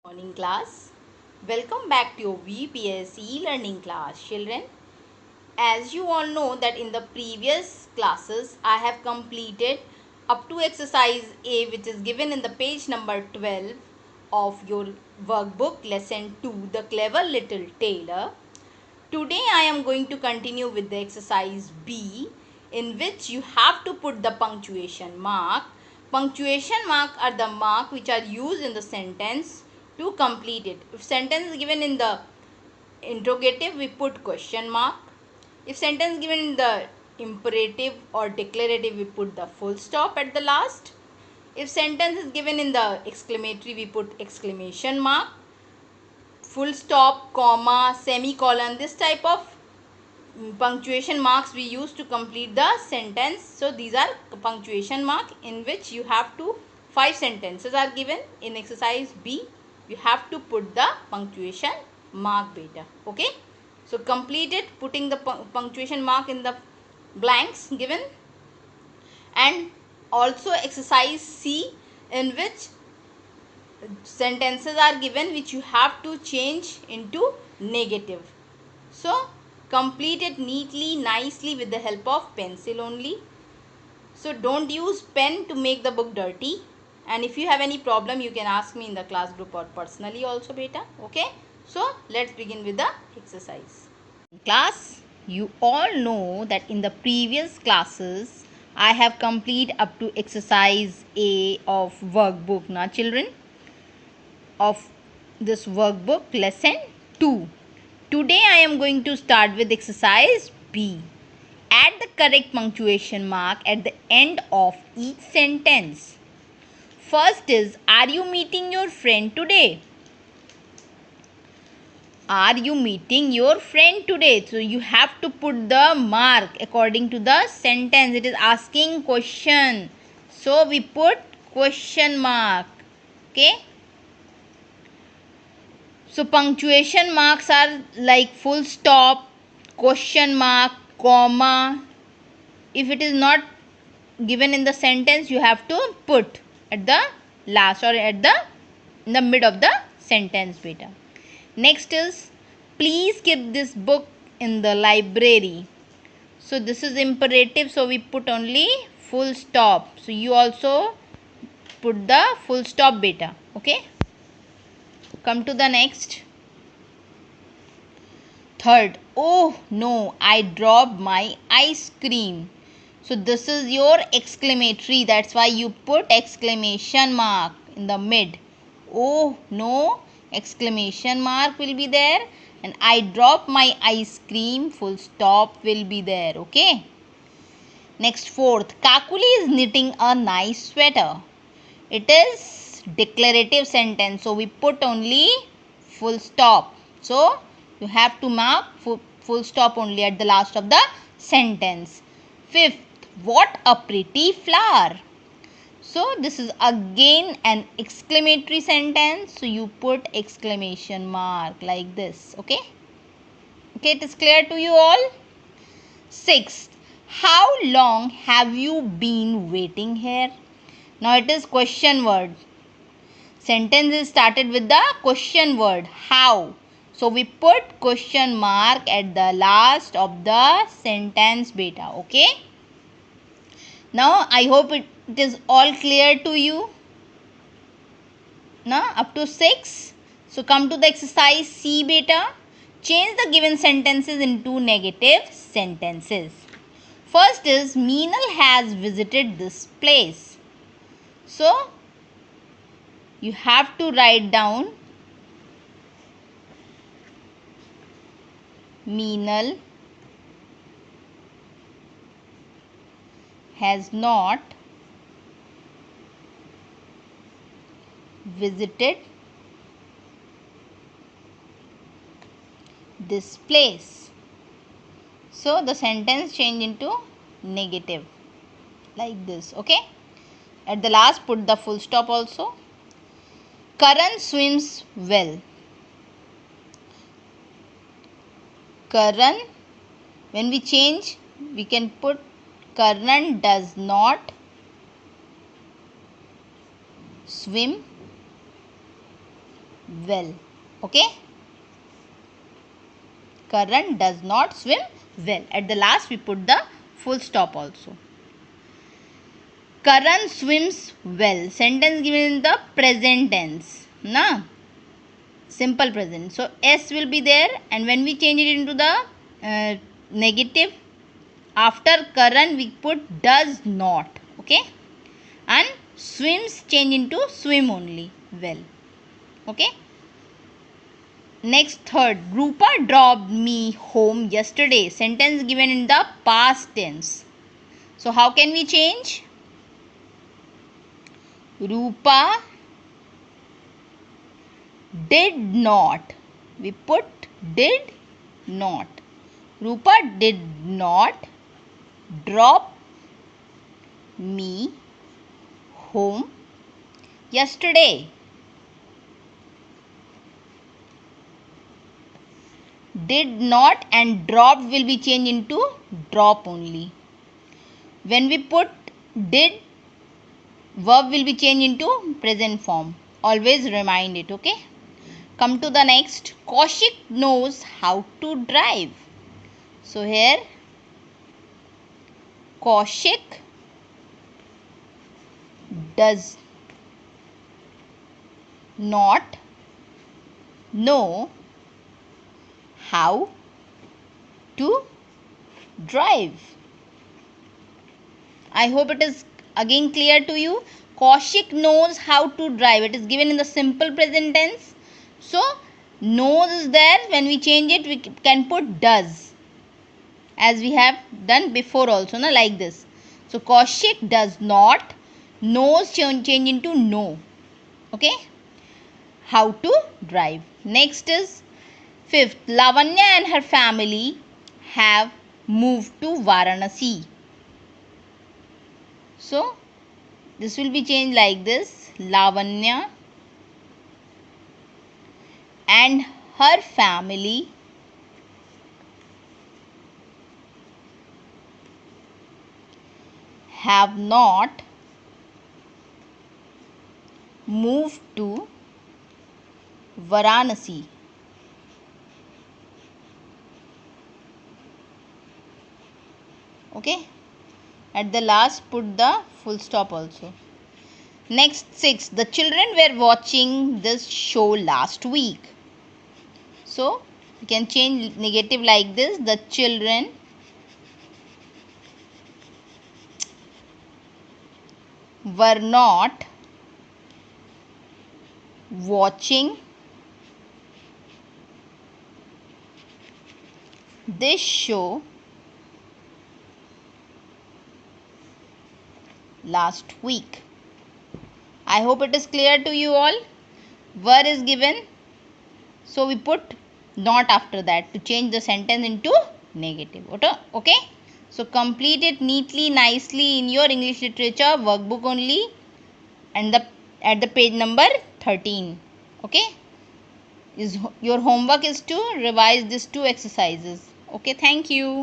Morning class. Welcome back to your VPS e-learning class, children. As you all know that in the previous classes I have completed up to exercise A, which is given in the page number 12 of your workbook lesson 2, The Clever Little Tailor. Today I am going to continue with the exercise B, in which you have to put the punctuation mark. Punctuation mark are the mark which are used in the sentence to complete it. If sentence is given in the interrogative, we put question mark. If sentence given in the imperative or declarative, we put the full stop at the last. If sentence is given in the exclamatory, we put exclamation mark, full stop, comma, semicolon. This type of punctuation marks we use to complete the sentence. So these are punctuation mark in which you have to 5 sentences are given in exercise B. You have to put the punctuation mark beta. Okay. So complete it putting the punctuation mark in the blanks given. And also exercise C, in which sentences are given which you have to change into negative. So complete it neatly, nicely with the help of pencil only. So don't use pen to make the book dirty. And if you have any problem, you can ask me in the class group or personally also, beta. Okay. So let's begin with the exercise. Class, you all know that in the previous classes, I have completed up to exercise A of workbook, na children, of this workbook lesson 2. Today I am going to start with exercise B. Add the correct punctuation mark at the end of each sentence. First is, are you meeting your friend today? Are you meeting your friend today? So you have to put the mark according to the sentence. It is asking question. So we put question mark. Okay. So punctuation marks are like full stop, question mark, comma. If it is not given in the sentence, you have to put at the last or at the in the mid of the sentence, beta. Next is, please keep this book in the library. So this is imperative, so we put only full stop. So you also put the full stop, beta. Okay. Come to the next. Third, oh no, I dropped my ice cream. So this is your exclamatory. That's why you put exclamation mark in the mid. Oh no, exclamation mark will be there. And I dropped my ice cream, full stop will be there. Okay. Next, fourth, Kakuli is knitting a nice sweater. It is declarative sentence. So we put only full stop. So you have to mark full stop only at the last of the sentence. Fifth, what a pretty flower. So this is again an exclamatory sentence. So you put exclamation mark like this. Okay. Okay, it is clear to you all. Sixth, how long have you been waiting here? Now it is question word. Sentence is started with the question word how. So we put question mark at the last of the sentence, beta. Okay. Now I hope it is all clear to you. Now up to 6. So come to the exercise C, beta. Change the given sentences into negative sentences. First is, Meenal has visited this place. So you have to write down Meenal has not visited this place. So the sentence change into negative like this. Okay. At the last put the full stop also. Karan swims well. Karan, when we change, we can put Karan does not swim well. Okay. Karan does not swim well. At the last we put the full stop also. Karan swims well. Sentence given in the present tense. Na? Simple present. So S will be there, and when we change it into the negative, after Karan we put does not. Okay. And swims change into swim only. Well. Okay. Next, third, Rupa dropped me home yesterday. Sentence given in the past tense. So how can we change? Rupa did not. We put did not. Rupa did not drop me home yesterday. Did not and dropped will be changed into drop only. When we put did, verb will be changed into present form. Always remind it, okay? Come to the next. Kaushik knows how to drive. So here, Kaushik does not know how to drive. I hope it is again clear to you. Kaushik knows how to drive. It is given in the simple present tense. So, knows is there. When we change it, we can put does. As we have done before also, na, like this. So, Kaushik does not. Knows change into know. Okay. How to drive. Next is fifth. Lavanya and her family have moved to Varanasi. So, this will be changed like this. Lavanya and her family have not moved to Varanasi. Okay. At the last put the full stop also. Next, 6. The children were watching this show last week. So, you can change negative like this. The children were not watching this show last week. I hope it is clear to you all. Were is given, so we put not after that to change the sentence into negative. Okay. So complete it neatly, nicely in your English literature workbook only, and at the page number 13. Okay. Your homework is to revise these two exercises. Okay. Thank you.